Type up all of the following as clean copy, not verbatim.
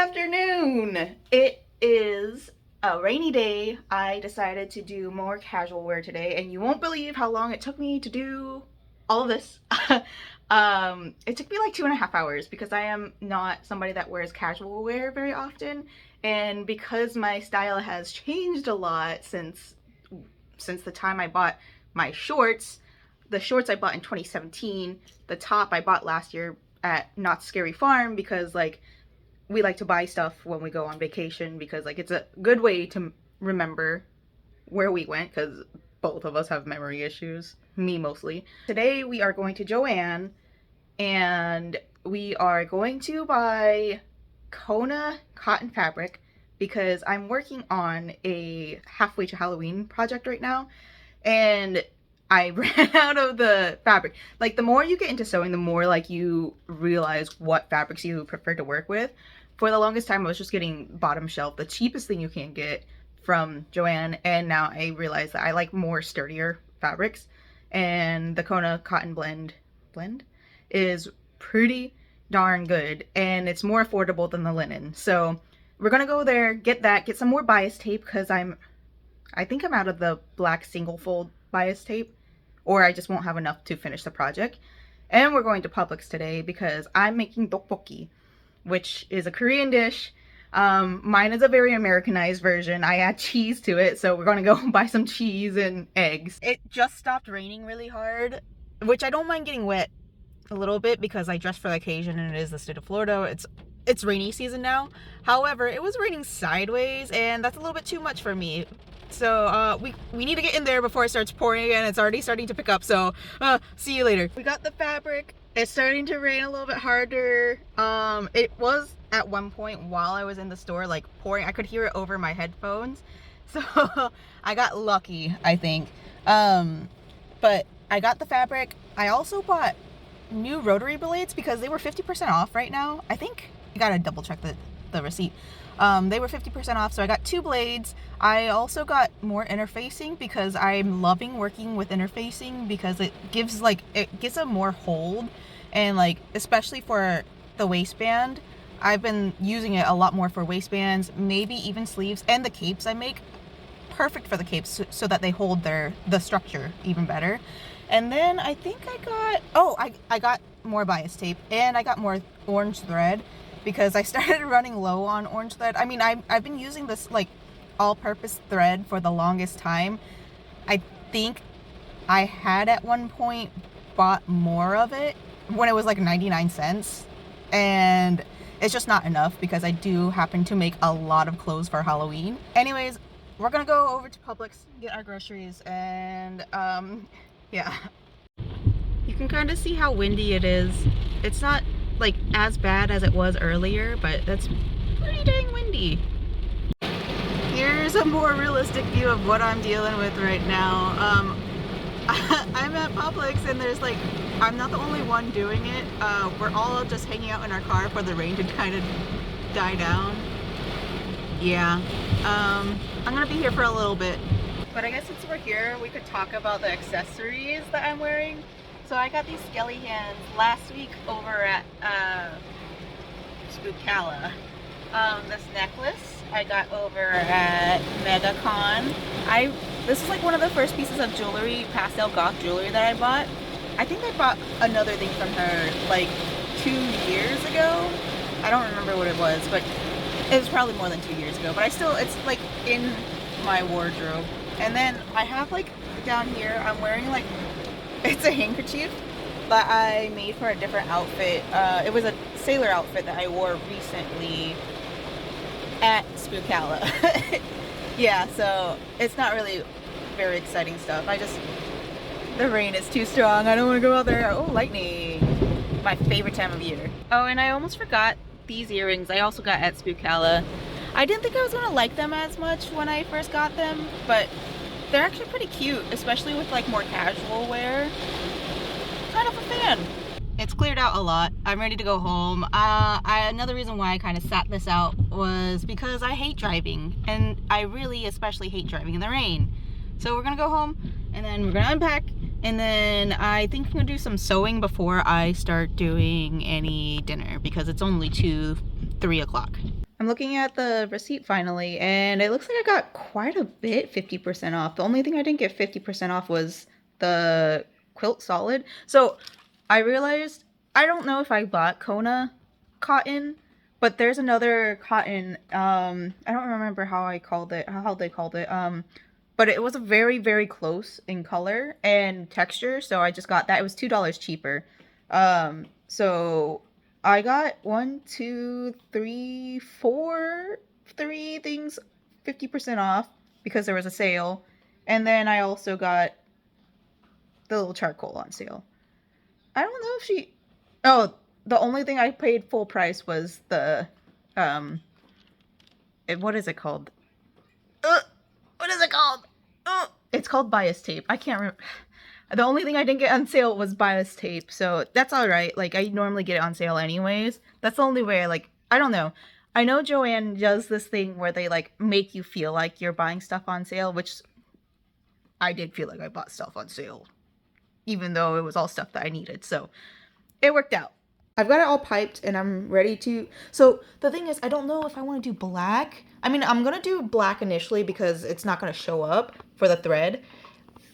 afternoon. It is a rainy day. I decided to do more casual wear today, and you won't believe how long it took me to do all of this. It took me like 2.5 hours because I am not somebody that wears casual wear very often, and because my style has changed a lot since the time I bought my shorts. The shorts I bought in 2017, the top I bought last year at Not Scary Farm because like we like to buy stuff when we go on vacation because like it's a good way to remember where we went because both of us have memory issues, me mostly. Today we are going to Joann and we are going to buy Kona cotton fabric because I'm working on a halfway to Halloween project right now and I ran out of the fabric. Like the more you get into sewing, the more like you realize what fabrics you prefer to work with. For the longest time I was just getting bottom shelf, the cheapest thing you can get from Joann, and now I realize that I like more sturdier fabrics, and the Kona cotton blend is pretty darn good and it's more affordable than the linen. So we're gonna go there, get some more bias tape because I think I'm out of the black single fold bias tape, or I just won't have enough to finish the project. And we're going to Publix today because I'm making tteokbokki, which is a Korean dish. Mine is a very Americanized version. I add cheese to it, so we're gonna go buy some cheese and eggs. It just stopped raining really hard, which I don't mind getting wet a little bit because I dressed for the occasion and it is the state of Florida. It's rainy season now. However, it was raining sideways and that's a little bit too much for me. So we need to get in there before it starts pouring, and it's already starting to pick up. So see you later. We got the fabric. It's starting to rain a little bit harder. It was at one point while I was in the store like pouring. I could hear it over my headphones. So I got lucky, I think. But I got the fabric. I also bought new rotary blades because they were 50% off right now. I think you gotta double check the receipt. They were 50% off, so I got 2 blades. I also got more interfacing because I'm loving working with interfacing because it gives a more hold, and like especially for the waistband, I've been using it a lot more for waistbands, maybe even sleeves, and the capes I make. Perfect for the capes so that they hold the structure even better. And then I think I got more bias tape and I got more orange thread because I started running low on orange thread. I mean, I've been using this like all-purpose thread for the longest time. I think I had at one point bought more of it when it was like 99 cents, and it's just not enough because I do happen to make a lot of clothes for Halloween. Anyways, we're gonna go over to Publix, get our groceries, and yeah. You can kind of see how windy it is. It's not like as bad as it was earlier, but that's pretty dang windy. Here's a more realistic view of what I'm dealing with right now. I'm at Publix and there's like, I'm not the only one doing it. We're all just hanging out in our car for the rain to kind of die down. Yeah, I'm gonna be here for a little bit. But I guess since we're here, we could talk about the accessories that I'm wearing. So I got these skelly hands last week over at Spookala. This necklace I got over at MegaCon. This is like one of the first pieces of jewelry, pastel goth jewelry that I bought. I think I bought another thing from her like 2 years ago. I don't remember what it was, but it was probably more than 2 years ago. But it's like in my wardrobe. And then I have like down here, I'm wearing like, it's a handkerchief that I made for a different outfit. It was a sailor outfit that I wore recently at Spookala. Yeah, so it's not really very exciting stuff. The rain is too strong. I don't want to go out there. Oh, lightning. My favorite time of year. Oh, and I almost forgot these earrings I also got at Spookala. I didn't think I was going to like them as much when I first got them, but they're actually pretty cute, especially with like more casual wear. Kind of a fan. It's cleared out a lot. I'm ready to go home. Another reason why I kind of sat this out was because I hate driving, and I really especially hate driving in the rain. So we're gonna go home and then we're gonna unpack, and then I think I'm gonna do some sewing before I start doing any dinner because it's only 3 o'clock. I'm I'm looking at the receipt finally, and it looks like I got quite a bit 50% off. The only thing I didn't get 50% off was the quilt solid. So I realized, I don't know if I bought Kona cotton, but there's another cotton, I don't remember how they called it, but it was very, very close in color and texture, so I just got that. It was $2 cheaper. So I got three things 50% off because there was a sale. And then I also got the little charcoal on sale. I don't know if she. Oh, the only thing I paid full price was the. What is it called? What is it called? It's called bias tape. I can't remember. The only thing I didn't get on sale was bias tape, so that's alright. Like, I normally get it on sale anyways. That's the only way I don't know. I know Joanne does this thing where they, like, make you feel like you're buying stuff on sale, which I did feel like I bought stuff on sale, even though it was all stuff that I needed, so it worked out. I've got it all piped and I'm ready to. So the thing is, I don't know if I want to do black. I mean, I'm going to do black initially because it's not going to show up for the thread.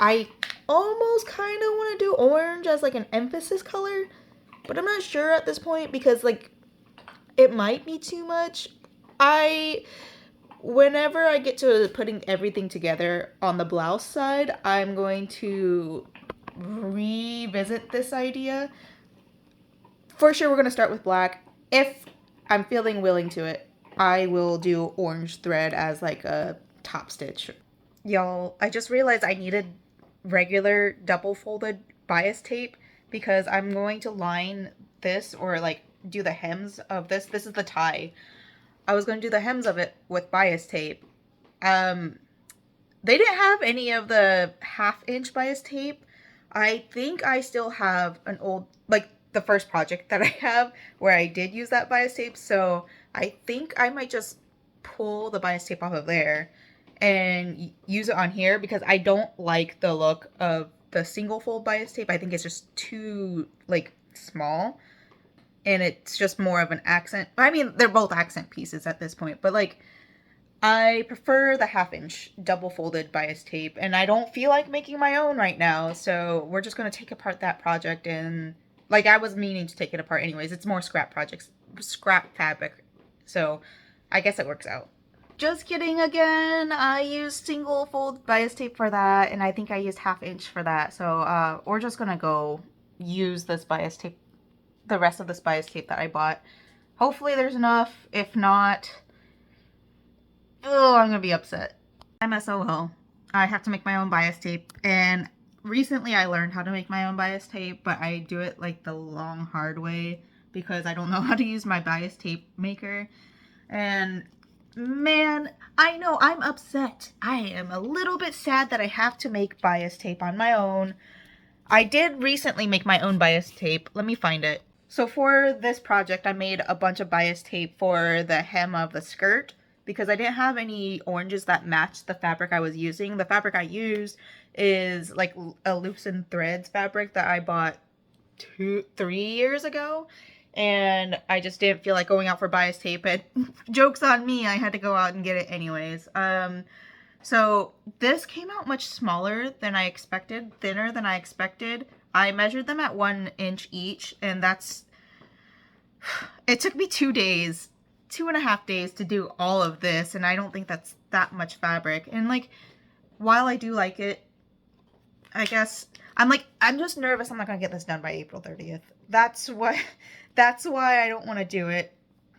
I almost kind of want to do orange as like an emphasis color, but I'm not sure at this point because like it might be too much. Whenever I get to putting everything together on the blouse side, I'm going to revisit this idea. For sure, we're going to start with black. If I'm feeling willing to it, I will do orange thread as like a top stitch. Y'all, I just realized I needed regular double folded bias tape because I'm going to line this or like do the hems of this. This is the tie. I was going to do the hems of it with bias tape. They didn't have any of the 1/2 inch bias tape. I think I still have an old, like the first project that I have where I did use that bias tape. So I think I might just pull the bias tape off of there and use it on here because I don't like the look of the single fold bias tape. I think it's just too like small and it's just more of an accent. I mean, they're both accent pieces at this point, but like I prefer the 1/2 inch double folded bias tape and I don't feel like making my own right now. So we're just going to take apart that project and like I was meaning to take it apart anyways. It's more scrap fabric. So I guess it works out. Just kidding again. I used single fold bias tape for that, and I think I used 1/2 inch for that. So we're just gonna go use this bias tape, the rest of this bias tape that I bought. Hopefully there's enough. If not, oh, I'm gonna be upset. I'm SOL. I have to make my own bias tape, and recently I learned how to make my own bias tape, but I do it like the long hard way because I don't know how to use my bias tape maker. And man, I know I'm upset. I am a little bit sad that I have to make bias tape on my own. I did recently make my own bias tape. Let me find it. So for this project, I made a bunch of bias tape for the hem of the skirt because I didn't have any oranges that matched the fabric I was using. The fabric I used is like a loops and threads fabric that I bought 3 years ago. And I just didn't feel like going out for bias tape. And joke's on me, I had to go out and get it anyways. So this came out much smaller than I expected, thinner than I expected. I measured them at 1 inch each, and it took me 2 days, 2.5 days to do all of this, and I don't think that's that much fabric. And like, while I do like it, I guess, I'm just nervous I'm not gonna get this done by April 30th. That's why I don't want to do it.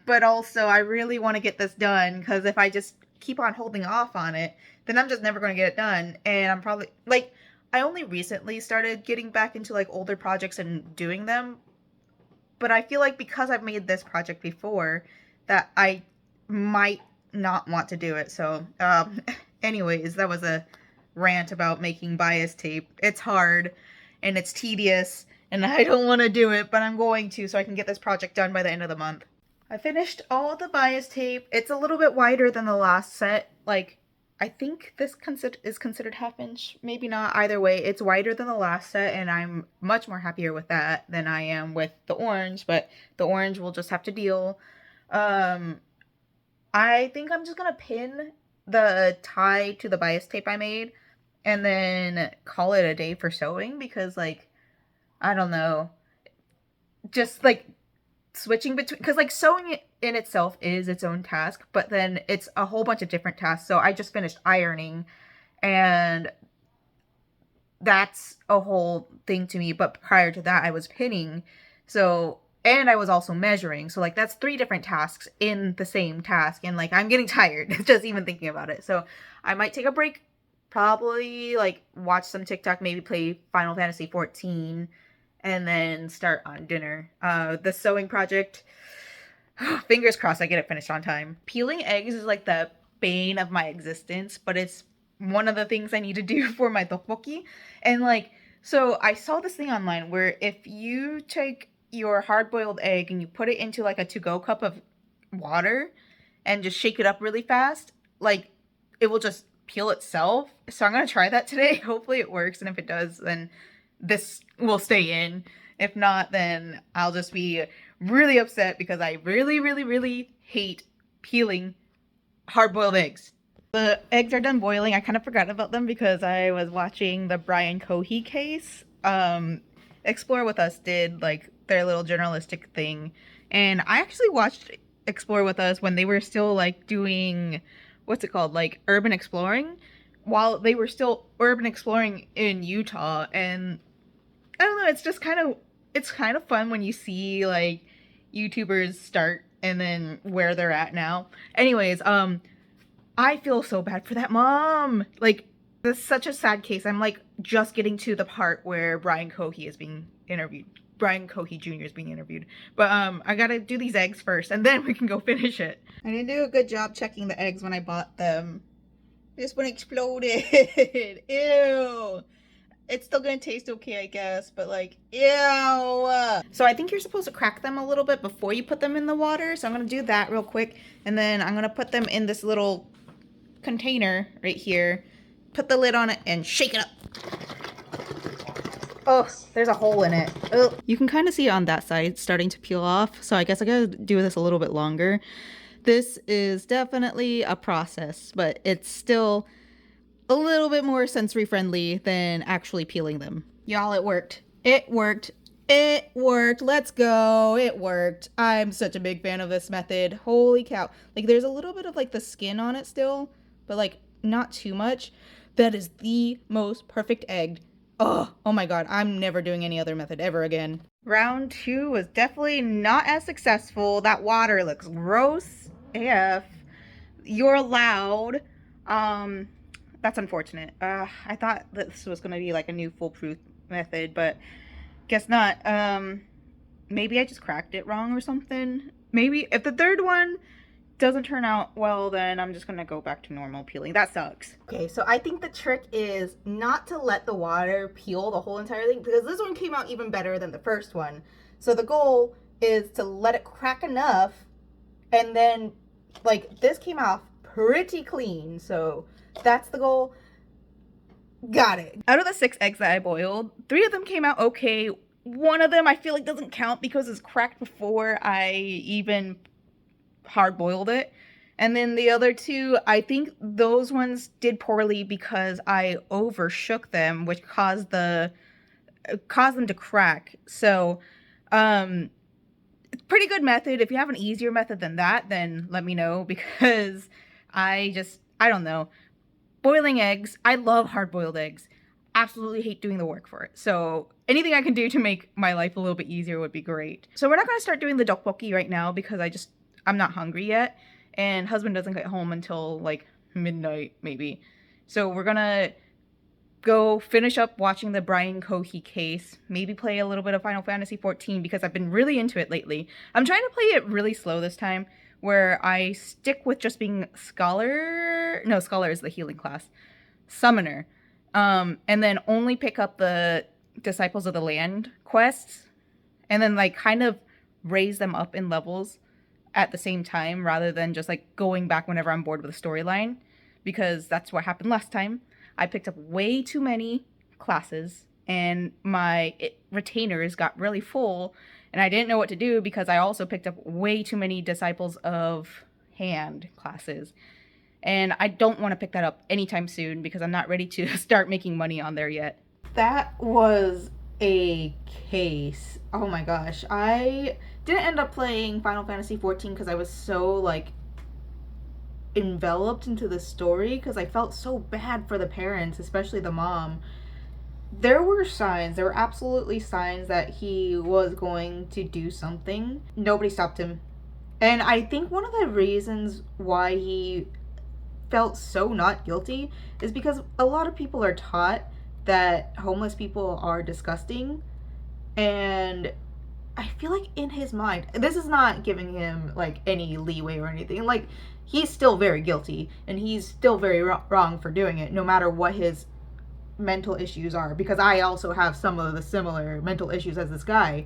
But also, I really want to get this done, because if I just keep on holding off on it, then I'm just never going to get it done. And I'm probably, like, I only recently started getting back into, like, older projects and doing them. But I feel like because I've made this project before, that I might not want to do it. So, anyways, that was a rant about making bias tape. It's hard, and it's tedious, and I don't want to do it, but I'm going to so I can get this project done by the end of the month. I finished all the bias tape. It's a little bit wider than the last set. Like, I think this is considered 1/2 inch. Maybe not. Either way, it's wider than the last set, and I'm much more happier with that than I am with the orange, but the orange will just have to deal. I think I'm just gonna pin the tie to the bias tape I made and then call it a day for sewing because, like, I don't know, just like switching between, because like sewing in itself is its own task, but then it's a whole bunch of different tasks. So I just finished ironing, and that's a whole thing to me. But prior to that, I was pinning. So, and I was also measuring. So, like, that's 3 different tasks in the same task. And, like, I'm getting tired just even thinking about it. So, I might take a break, probably, like, watch some TikTok, maybe play Final Fantasy 14, and then start on dinner. The sewing project, fingers crossed I get it finished on time. Peeling eggs is, like, the bane of my existence, but it's one of the things I need to do for my tteokbokki. And like, so I saw this thing online where if you take your hard-boiled egg and you put it into like a to-go cup of water and just shake it up really fast, like it will just peel itself. So I'm gonna try that today. Hopefully it works, and if it does, then this will stay in. If not, then I'll just be really upset because I really, really, really hate peeling hard-boiled eggs. The eggs are done boiling. I kind of forgot about them because I was watching the Brian Cohey case. Explore With Us did like their little journalistic thing, and I actually watched Explore With Us when they were still like doing, what's it called, like urban exploring, while they were still urban exploring in Utah. And I don't know, it's just it's kind of fun when you see like YouTubers start and then where they're at now. Anyways, I feel so bad for that mom. Like, this is such a sad case. I'm like just getting to the part where Brian Cohey is being interviewed. Brian Cohey Jr. is being interviewed. But I gotta do these eggs first, and then we can go finish it. I didn't do a good job checking the eggs when I bought them. This one exploded. Ew. It's still gonna taste okay, I guess, but like, ew. So I think you're supposed to crack them a little bit before you put them in the water. So I'm gonna do that real quick, and then I'm gonna put them in this little container right here, put the lid on it, and shake it up. Oh, there's a hole in it. Ugh. You can kind of see on that side starting to peel off, so I guess I gotta do this a little bit longer. This is definitely a process, but it's still a little bit more sensory friendly than actually peeling them. Y'all, it worked. It worked. It worked. Let's go. It worked. I'm such a big fan of this method. Holy cow. Like, there's a little bit of like the skin on it still, but like not too much. That is the most perfect egg. Oh my god. I'm never doing any other method ever again. Round 2 was definitely not as successful. That water looks gross AF. You're loud. That's unfortunate. I thought this was gonna be like a new foolproof method, but guess not. Maybe I just cracked it wrong or something. Maybe if the third one doesn't turn out well, then I'm just gonna go back to normal peeling. That sucks. Okay, so I think the trick is not to let the water peel the whole entire thing, because this one came out even better than the first one. So the goal is to let it crack enough, and then like this came out pretty clean, so that's the goal. Got it. Out of the 6 eggs that I boiled, 3 of them came out okay. One of them I feel like doesn't count because it's cracked before I even hard boiled it. And then the other 2, I think those ones did poorly because I overshook them, which caused them to crack. So, it's a pretty good method. If you have an easier method than that, then let me know, because I don't know. Boiling eggs, I love hard-boiled eggs. Absolutely hate doing the work for it. So anything I can do to make my life a little bit easier would be great. So we're not going to start doing the tteokbokki right now because I'm not hungry yet. And husband doesn't get home until like midnight maybe. So we're going to go finish up watching the Brian Cohey case. Maybe play a little bit of Final Fantasy 14 because I've been really into it lately. I'm trying to play it really slow this time, where I stick with just being Scholar. No, Scholar is the healing class. Summoner. And then only pick up the Disciples of the Land quests. And then like kind of raise them up in levels at the same time, rather than just like going back whenever I'm bored with a storyline. Because that's what happened last time. I picked up way too many classes, and my retainers got really full, and I didn't know what to do because I also picked up way too many Disciples of hand classes. And I don't want to pick that up anytime soon because I'm not ready to start making money on there yet. That was a case. Oh my gosh. I didn't end up playing Final Fantasy 14 because I was so like enveloped into the story because I felt so bad for the parents, especially the mom. There were signs, there were absolutely signs that he was going to do something. Nobody stopped him. And I think one of the reasons why he felt so not guilty is because a lot of people are taught that homeless people are disgusting. And I feel like in his mind, this is not giving him like any leeway or anything. Like, he's still very guilty and he's still very wrong for doing it, no matter what his mental issues are, because I also have some of the similar mental issues as this guy.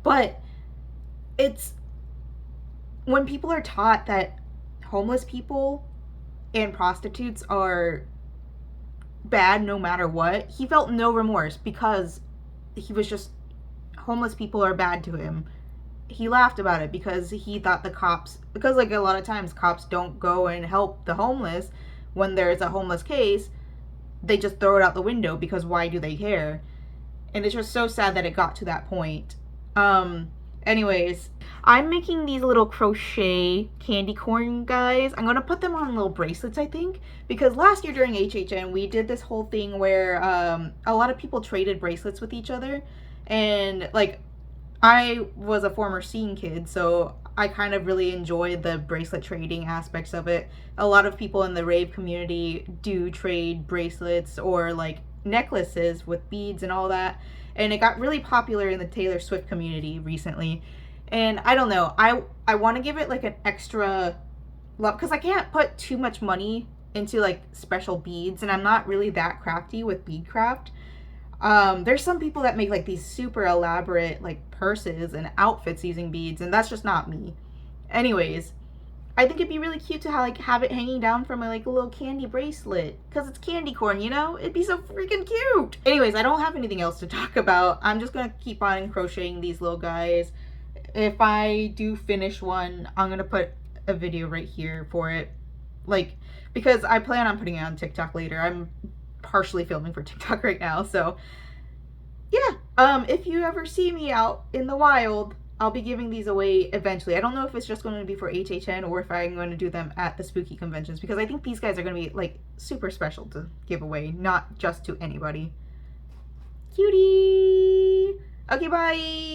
But it's when people are taught that homeless people and prostitutes are bad no matter what, he felt no remorse because he was just, homeless people are bad to him. He laughed about it because he thought the cops, because like a lot of times cops don't go and help the homeless when there's a homeless case, they just throw it out the window because why do they care? And it's just so sad that it got to that point. Anyways, I'm making these little crochet candy corn guys. I'm gonna put them on little bracelets, I think, because last year during HHN we did this whole thing where a lot of people traded bracelets with each other, and like I was a former scene kid, so I kind of really enjoyed the bracelet trading aspects of it. A lot of people in the rave community do trade bracelets or like necklaces with beads and all that. And it got really popular in the Taylor Swift community recently. And I don't know, I want to give it like an extra love because I can't put too much money into like special beads, and I'm not really that crafty with bead craft. There's some people that make like these super elaborate like purses and outfits using beads, and that's just not me. Anyways, I think it'd be really cute to have it hanging down from a little candy bracelet because it's candy corn, you know? It'd be so freaking cute. Anyways, I don't have anything else to talk about. I'm just gonna keep on crocheting these little guys. If I do finish one, I'm gonna put a video right here for it, like, because I plan on putting it on TikTok later. I'm partially filming for TikTok right now, so yeah. If you ever see me out in the wild, I'll be giving these away eventually. I don't know if it's just going to be for HHN or if I'm going to do them at the spooky conventions, because I think these guys are going to be like super special to give away, not just to anybody. Cutie! Okay, bye!